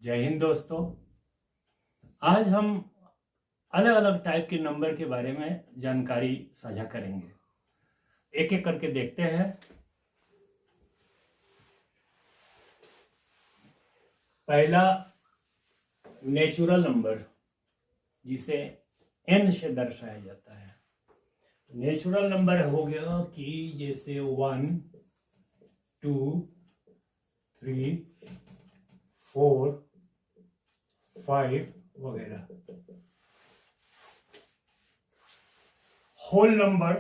जय हिंद दोस्तों। आज हम अलग अलग टाइप के नंबर के बारे में जानकारी साझा करेंगे। एक एक करके देखते हैं। पहला नेचुरल नंबर, जिसे n से दर्शाया जाता है। नेचुरल नंबर हो गया कि जैसे 1, 2, 3, 4, 5 वगैरह। होल नंबर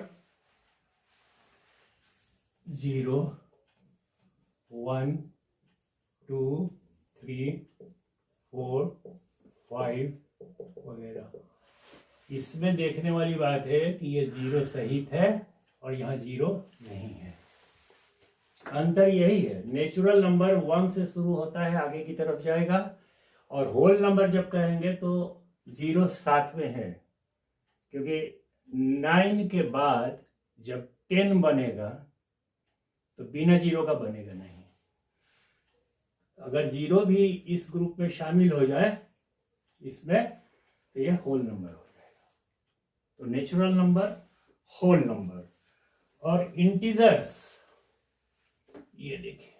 0, 1, 2, 3, 4, 5 वगैरह। इसमें देखने वाली बात है कि ये 0 सहित है और यहाँ 0 नहीं है। अंतर यही है, नेचुरल नंबर 1 से शुरू होता है, आगे की तरफ जाएगा, और होल नंबर जब कहेंगे तो 0 साथ में है, क्योंकि 9 के बाद जब 10 बनेगा तो बिना 0 का बनेगा नहीं। अगर 0 भी इस ग्रुप में शामिल हो जाए इसमें, तो यह होल नंबर हो जाएगा। तो नेचुरल नंबर, होल नंबर। और इंटीजर्स, ये देखिए,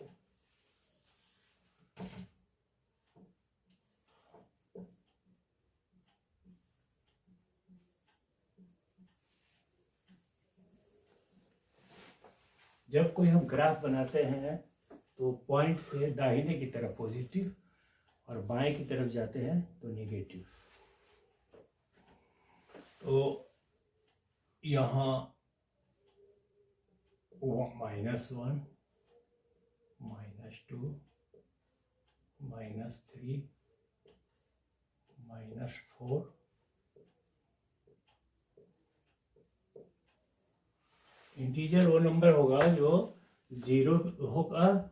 जब कोई हम ग्राफ बनाते हैं तो पॉइंट से दाहिने की तरफ पॉजिटिव और बाएं की तरफ जाते हैं तो नेगेटिव। तो यहाँ -1, -2, -3, -4, इंटीजर वो नंबर होगा जो 0 होगा,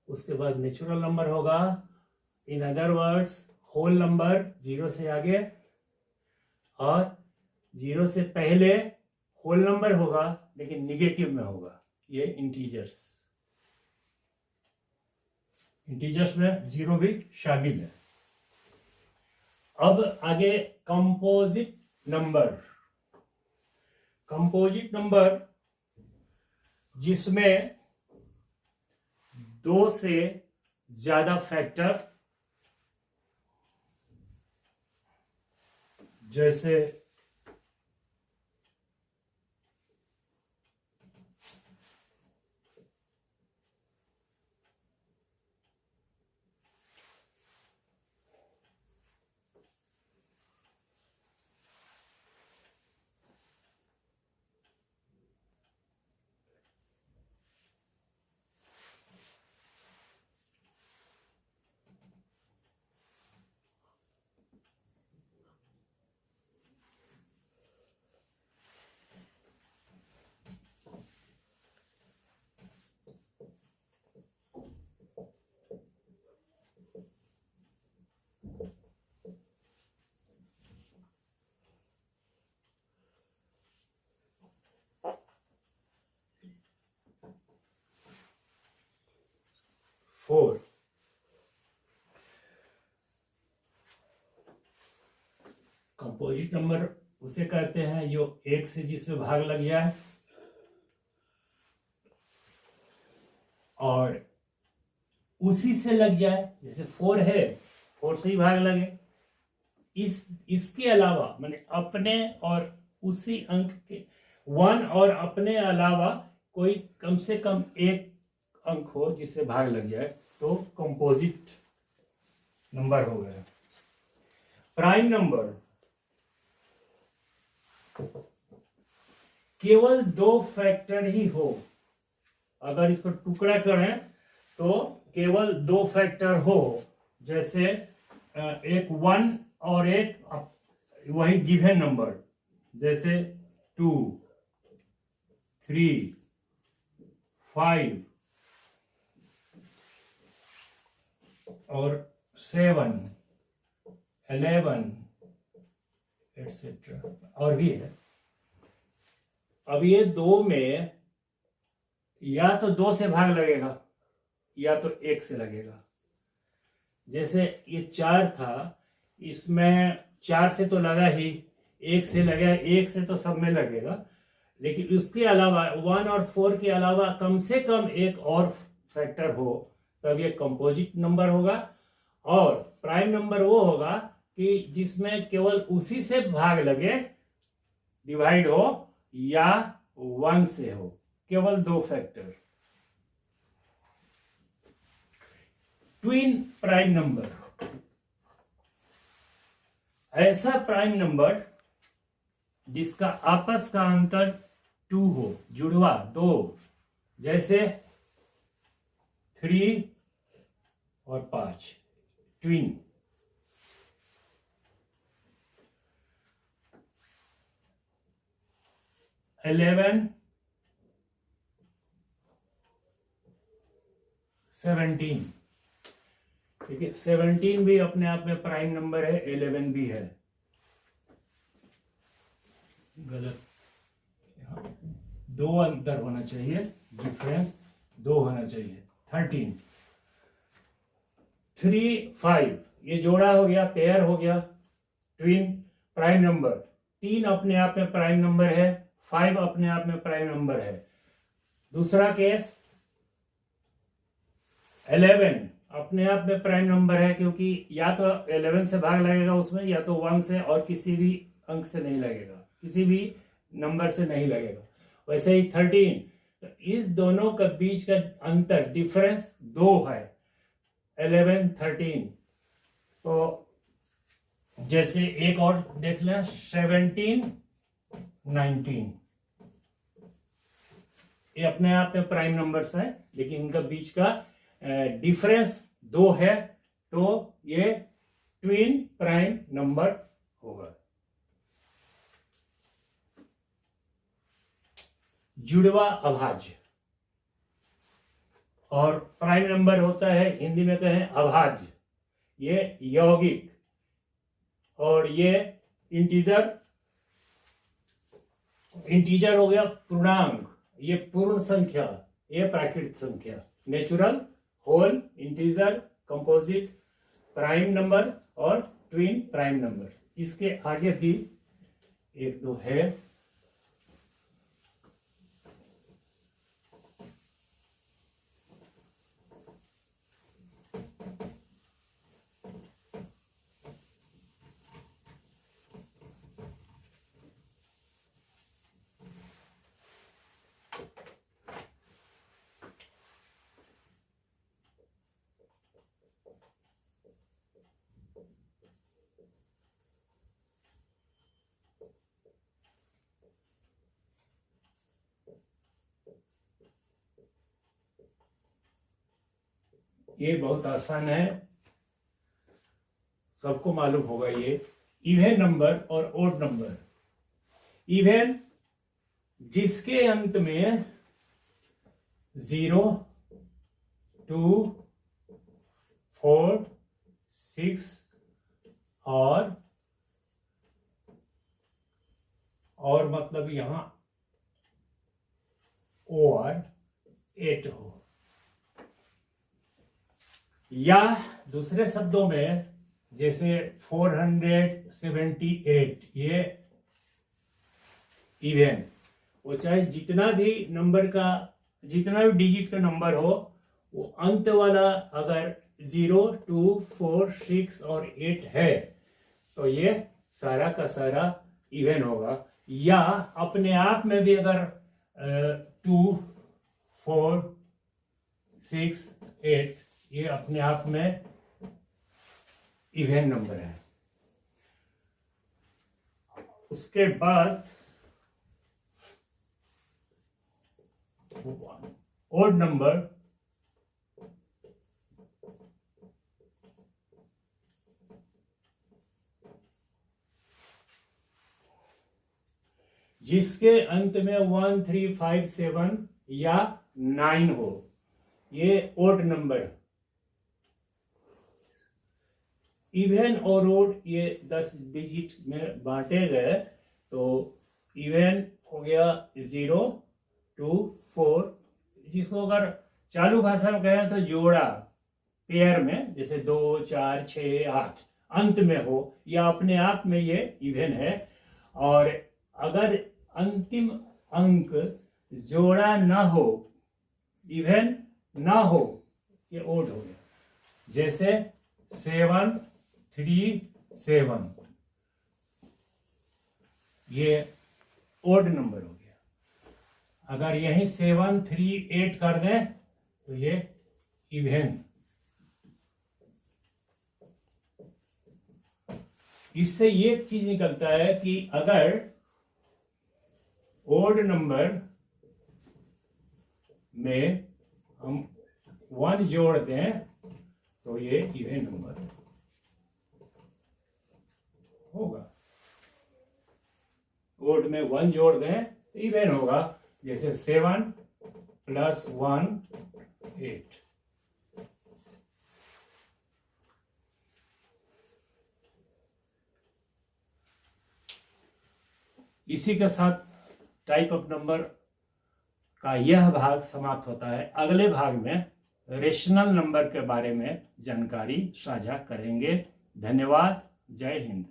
उसके बाद नेचुरल नंबर होगा। In other words, whole number 0 से आगे और 0 से पहले होल नंबर होगा लेकिन निगेटिव में होगा। ये इंटीजर्स में 0 भी शामिल है। अब आगे कंपोजिट नंबर। कंपोजिट नंबर जिसमें 2 से ज्यादा फैक्टर, जैसे फोर, कंपोजिट नंबर उसे कहते हैं जो 1 से जिसमें भाग लग जाए और उसी से लग जाए। जैसे 4 है, 4 से ही भाग लगे। इसके अलावा माने अपने और उसी अंक के 1 और अपने अलावा कोई कम से कम एक अंक हो जिससे भाग लग जाए तो कंपोजिट नंबर हो गया। प्राइम नंबर केवल 2 फैक्टर ही हो। अगर इसको टुकड़ा करें तो केवल 2 फैक्टर हो, जैसे एक 1 और एक वही गिवन नंबर, जैसे 2, 3, 5 और 7, 11 एटसेट्रा, और भी है। अब ये 2 में या तो 2 से भाग लगेगा या तो 1 से लगेगा। जैसे ये 4 था, इसमें 4 से तो लगा ही, 1 से लगा, 1 से तो सब में लगेगा, लेकिन उसके अलावा 1 और 4 के अलावा कम से कम एक और फैक्टर हो तब ये कंपोजिट नंबर होगा। और प्राइम नंबर वो होगा कि जिसमें केवल उसी से भाग लगे, डिवाइड हो, या 1 से हो, केवल 2 फैक्टर। ट्विन प्राइम नंबर, ऐसा प्राइम नंबर जिसका आपस का अंतर 2 हो, जुड़वा 2, जैसे 3 और 5, ट्विन। इलेवन 17, ठीक है, 17 भी अपने आप में प्राइम नंबर है, 11 भी है। गलत, 2 अंतर होना चाहिए, डिफरेंस 2 होना चाहिए। 13, 3 5, ये जोड़ा हो गया, पेयर हो गया, ट्विन प्राइम नंबर। 3 अपने आप में प्राइम नंबर है, 5 अपने आप में प्राइम नंबर है। दूसरा केस 11 अपने आप में प्राइम नंबर है, क्योंकि या तो 11 से भाग लगेगा उसमें, या तो 1 से, और किसी भी अंक से नहीं लगेगा, किसी भी नंबर से नहीं लगेगा। वैसे ही 13, तो इस दोनों के बीच का अंतर, डिफरेंस 2 है, 11 13। तो जैसे एक और देख लें, 17 19, ये अपने आप में प्राइम नंबर्स है, लेकिन इनका बीच का डिफरेंस 2 है, तो ये ट्विन प्राइम नंबर होगा। जुड़वा अभाज्य, और प्राइम नंबर होता है, हिंदी में कहें अभाज्य, ये यौगिक, और ये इंटीजर हो गया, पूर्णांक, ये पूर्ण संख्या, ये प्राकृत संख्या, natural, whole, integer, composite, prime number और ट्विन प्राइम नंबर। इसके आगे भी 1 2 है। ये बहुत आसान है, सबको मालूम होगा। ये इवन नंबर और ओड नंबर। इवन जिसके अंत में 0 2 4 6 और मतलब यहां और 8 हो, या दूसरे शब्दों में जैसे 478, ये इवन, वो चाहे जितना भी नंबर का, जितना भी डिजिट का नंबर हो, वो अंत वाला अगर 0 2 4 6 और 8 है, तो ये सारा का सारा इवन होगा। या अपने आप में भी अगर 2 4 6 8, ये अपने आप में इवन नंबर है। उसके बाद ओड नंबर, जिसके अंत में 1 3 5 7 या 9 हो, ये ओड नंबर। इवन और ओड ये 10 डिजिट में बांटे गए, तो इवन हो गया 0 2 4, जिसको अगर चालू भाषा में कहें तो जोड़ा, पेयर में, जैसे 2 4 6 8 अंत में हो, या अपने आप में ये इवन है। और अगर अंतिम अंक जोड़ा ना हो, इवन ना हो, ये ओड हो गया। जैसे 7 3 7, ये ओड नंबर हो गया। अगर यही 7 3 8 कर दें तो ये इवन। इससे ये चीज निकलता है कि अगर ओड नंबर में हम 1 जोड़ दें तो ये इवन नंबर होगा। ओड में 1 जोड़ दें तो इवन होगा। जैसे 7 + 1 8। इसी के साथ टाइप ऑफ नंबर का यह भाग समाप्त होता है। अगले भाग में रेशनल नंबर के बारे में जानकारी साझा करेंगे। धन्यवाद। जय हिंद।